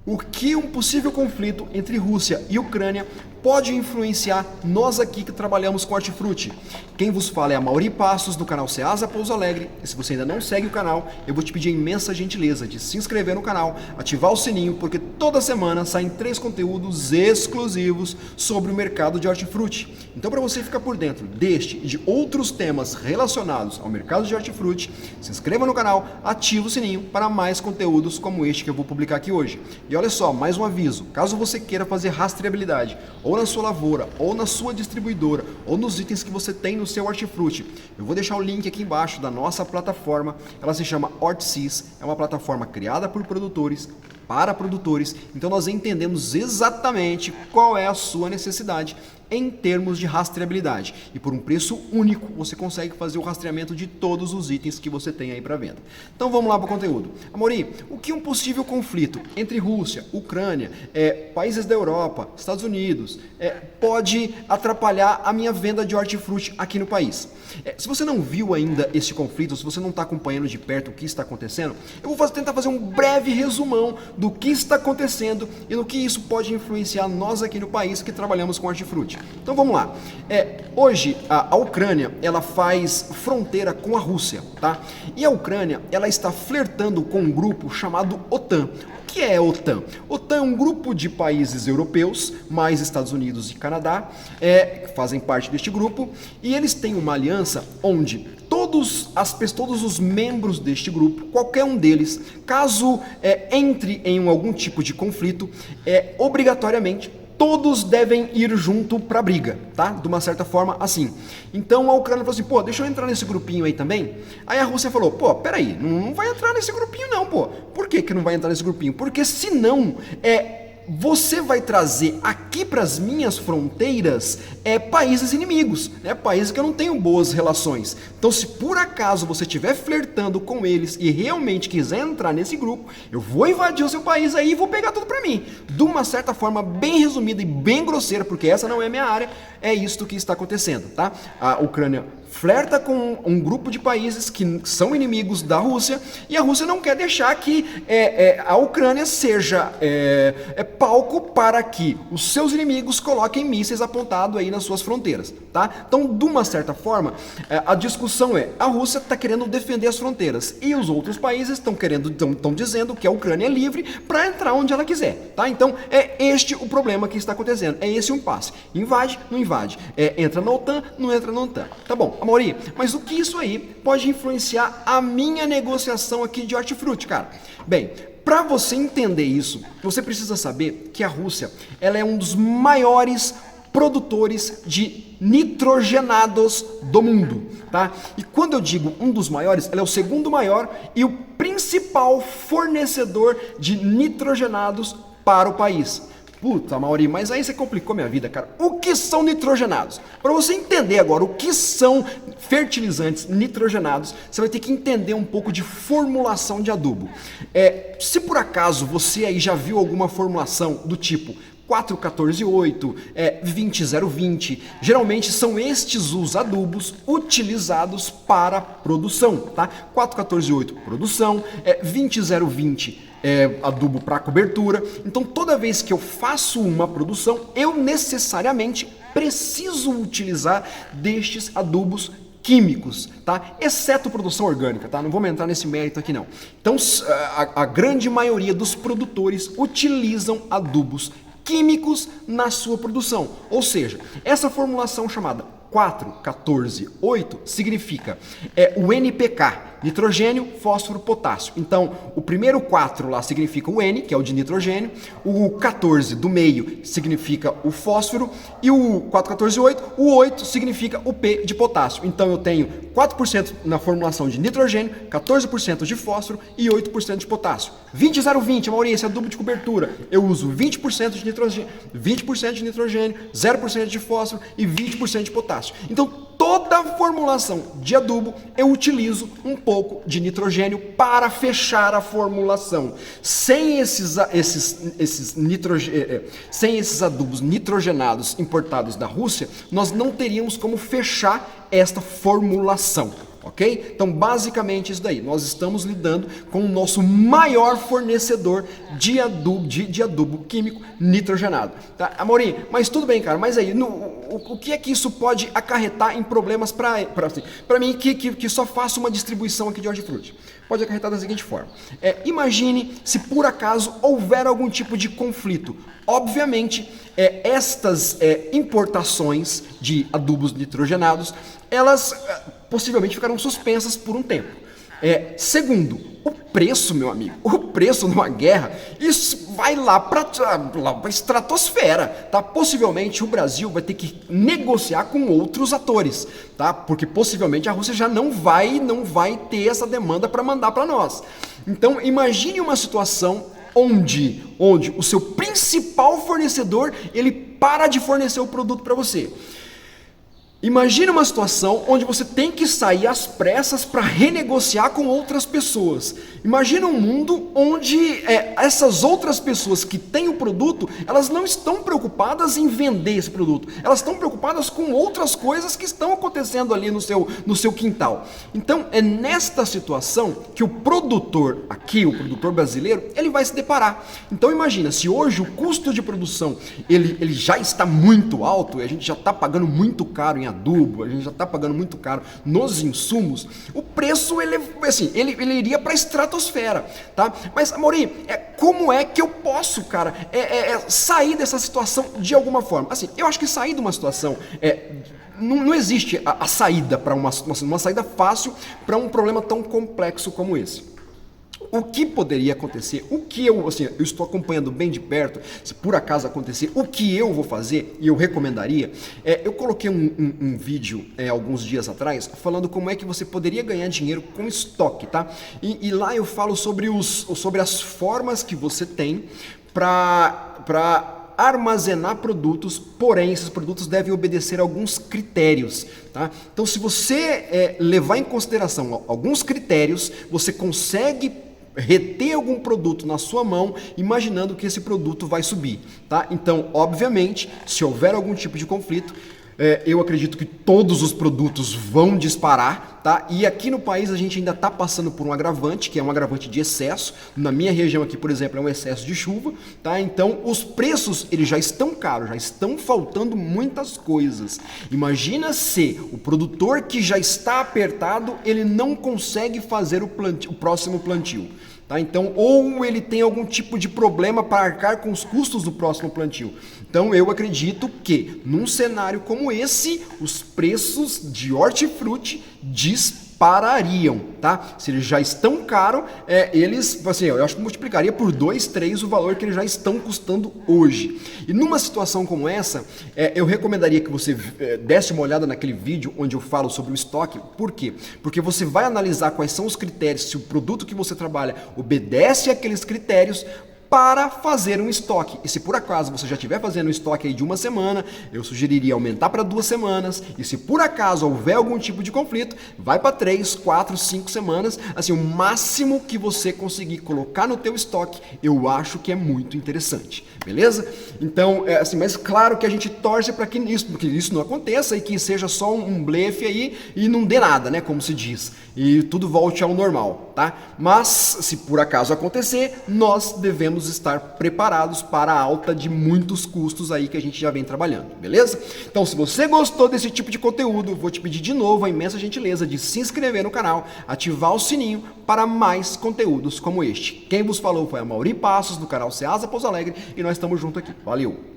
O que um possível conflito entre Rússia e Ucrânia pode influenciar nós aqui que trabalhamos com hortifruti? Quem vos fala é a Mauri Passos, do canal Ceasa Pouso Alegre. E se você ainda não segue o canal, eu vou te pedir a imensa gentileza de se inscrever no canal, ativar o sininho, porque toda semana saem 3 conteúdos exclusivos sobre o mercado de hortifruti. Então, para você ficar por dentro deste e de outros temas relacionados ao mercado de hortifruti, se inscreva no canal, ativa o sininho para mais conteúdos como este que eu vou publicar aqui hoje. E olha só, mais um aviso, caso você queira fazer rastreabilidade, ou na sua lavoura, ou na sua distribuidora, ou nos itens que você tem no seu hortifruti, eu vou deixar o link aqui embaixo da nossa plataforma. Ela se chama HortSys, é uma plataforma criada por produtores, para produtores, então nós entendemos exatamente qual é a sua necessidade em termos de rastreabilidade. E por um preço único, você consegue fazer o rastreamento de todos os itens que você tem aí para venda. Então vamos lá para o conteúdo. Amori, o que um possível conflito entre Rússia, Ucrânia, países da Europa, Estados Unidos, pode atrapalhar a minha venda de hortifruti aqui no país? Se você não viu ainda esse conflito, se você não está acompanhando de perto o que está acontecendo, eu vou tentar fazer um breve resumão do que está acontecendo e no que isso pode influenciar nós aqui no país que trabalhamos com hortifruti. Então vamos lá. Hoje a Ucrânia ela faz fronteira com a Rússia, tá? E a Ucrânia ela está flertando com um grupo chamado OTAN. O que é a OTAN? OTAN é um grupo de países europeus, mais Estados Unidos e Canadá, que fazem parte deste grupo, e eles têm uma aliança onde todos os membros deste grupo, qualquer um deles, caso entre em algum tipo de conflito, obrigatoriamente todos devem ir junto para a briga, tá? De uma certa forma, assim. Então a Ucrânia falou assim, pô, deixa eu entrar nesse grupinho aí também. Aí a Rússia falou, pô, peraí, não vai entrar nesse grupinho não, pô. Por que não vai entrar nesse grupinho? Porque senão, você vai trazer aqui para as minhas fronteiras países inimigos, né? Países que eu não tenho boas relações. Então, se por acaso você estiver flertando com eles e realmente quiser entrar nesse grupo, eu vou invadir o seu país aí e vou pegar tudo para mim. De uma certa forma bem resumida e bem grosseira, porque essa não é a minha área, é isto que está acontecendo, tá? A Ucrânia flerta com um grupo de países que são inimigos da Rússia e a Rússia não quer deixar que a Ucrânia seja palco para que os seus inimigos coloquem mísseis apontados aí nas suas fronteiras, tá? Então, de uma certa forma, a discussão a Rússia está querendo defender as fronteiras e os outros países estão dizendo que a Ucrânia é livre para entrar onde ela quiser, tá? Então, é este o problema que está acontecendo, é esse o impasse. Invade, não invade, entra na OTAN, não entra na OTAN. Tá bom, Amaury, mas o que isso aí pode influenciar a minha negociação aqui de hortifruti, cara? Bem, para você entender isso, você precisa saber que a Rússia ela é um dos maiores produtores de nitrogenados do mundo, tá? E quando eu digo um dos maiores, ela é o segundo maior e o principal fornecedor de nitrogenados para o país. Puta, Mauri, mas aí você complicou minha vida, cara. O que são nitrogenados? Para você entender agora o que são fertilizantes nitrogenados, você vai ter que entender um pouco de formulação de adubo. Se por acaso você aí já viu alguma formulação do tipo 4,14,8, 20,020, geralmente são estes os adubos utilizados para produção, tá? 4,14,8 produção, 20,020 adubo para cobertura. Então toda vez que eu faço uma produção, eu necessariamente preciso utilizar destes adubos químicos, tá? Exceto produção orgânica, tá? Não vamos entrar nesse mérito aqui não. Então a grande maioria dos produtores utilizam adubos químicos na sua produção. Ou seja, essa formulação chamada 4,14,8 significa o NPK, nitrogênio, fósforo, potássio. Então, o primeiro 4 lá significa o N, que é o de nitrogênio, o 14 do meio significa o fósforo e o 4,14,8, o 8 significa o P de potássio. Então, eu tenho 4% na formulação de nitrogênio, 14% de fósforo e 8% de potássio. 20,020, Maurício, adubo de cobertura. Eu uso 20% de nitrogênio, 0% de fósforo e 20% de potássio. Então, toda a formulação de adubo eu utilizo um pouco de nitrogênio para fechar a formulação. Sem esses adubos nitrogenados importados da Rússia, nós não teríamos como fechar esta formulação. ok? Então, basicamente isso daí. Nós estamos lidando com o nosso maior fornecedor de adubo químico nitrogenado. Tá, Amorim, mas tudo bem, cara, mas aí, o que é que isso pode acarretar em problemas para mim que só faço uma distribuição aqui de hortifruti? Pode acarretar da seguinte forma. Imagine se por acaso houver algum tipo de conflito. Obviamente, estas importações de adubos nitrogenados, elas possivelmente ficarão suspensas por um tempo. Segundo, o preço, meu amigo, o preço numa guerra, isso vai lá para a estratosfera, tá? Possivelmente o Brasil vai ter que negociar com outros atores, tá? Porque possivelmente a Rússia já não vai ter essa demanda para mandar para nós. Então, imagine uma situação onde o seu principal fornecedor, ele para de fornecer o produto para você. Imagina uma situação onde você tem que sair às pressas para renegociar com outras pessoas. Imagina um mundo onde essas outras pessoas que têm o produto, elas não estão preocupadas em vender esse produto. Elas estão preocupadas com outras coisas que estão acontecendo ali no seu quintal. Então, é nesta situação que o produtor aqui, o produtor brasileiro, ele vai se deparar. Então, imagina, se hoje o custo de produção ele já está muito alto, e a gente já está pagando muito caro em adubo, a gente já está pagando muito caro nos insumos, o preço ele iria para a estratosfera, tá? Mas, Amorim, como é que eu posso, cara, sair dessa situação de alguma forma? Assim, eu acho que sair de uma situação não existe a saída para uma saída fácil para um problema tão complexo como esse. O que poderia acontecer, o que eu estou acompanhando bem de perto, se por acaso acontecer, o que eu vou fazer, e eu recomendaria, eu coloquei um vídeo alguns dias atrás, falando como é que você poderia ganhar dinheiro com estoque, tá? E lá eu falo sobre as formas que você tem para armazenar produtos, porém esses produtos devem obedecer a alguns critérios, tá? Então, se você levar em consideração alguns critérios, você consegue reter algum produto na sua mão, imaginando que esse produto vai subir, tá? Então, obviamente, se houver algum tipo de conflito, eu acredito que todos os produtos vão disparar, tá? E aqui no país a gente ainda está passando por um agravante, que é um agravante de excesso. Na minha região aqui, por exemplo, é um excesso de chuva, tá? Então os preços eles já estão caros, já estão faltando muitas coisas. Imagina se o produtor que já está apertado, ele não consegue fazer o próximo plantio. Tá? Então, ou ele tem algum tipo de problema para arcar com os custos do próximo plantio. Então, eu acredito que, num cenário como esse, os preços de hortifruti disparariam, tá? Se eles já estão caros, eles, eu acho que multiplicaria por 2, 3 o valor que eles já estão custando hoje. E numa situação como essa, eu recomendaria que você desse uma olhada naquele vídeo onde eu falo sobre o estoque. Por quê? Porque você vai analisar quais são os critérios, se o produto que você trabalha obedece àqueles critérios para fazer um estoque. E se por acaso você já estiver fazendo um estoque aí de uma semana, eu sugeriria aumentar para 2 semanas. E se por acaso houver algum tipo de conflito, vai para 3, 4, 5 semanas. Assim, o máximo que você conseguir colocar no teu estoque, eu acho que é muito interessante. Beleza? Então, mas claro que a gente torce para que isso não aconteça e que seja só um blefe aí e não dê nada, né? Como se diz. E tudo volte ao normal, tá? Mas, se por acaso acontecer, nós devemos estar preparados para a alta de muitos custos aí que a gente já vem trabalhando, beleza? Então, se você gostou desse tipo de conteúdo, eu vou te pedir de novo a imensa gentileza de se inscrever no canal, ativar o sininho para mais conteúdos como este. Quem vos falou foi a Mauri Passos, do canal Ceasa Pouso Alegre, e nós estamos juntos aqui. Valeu!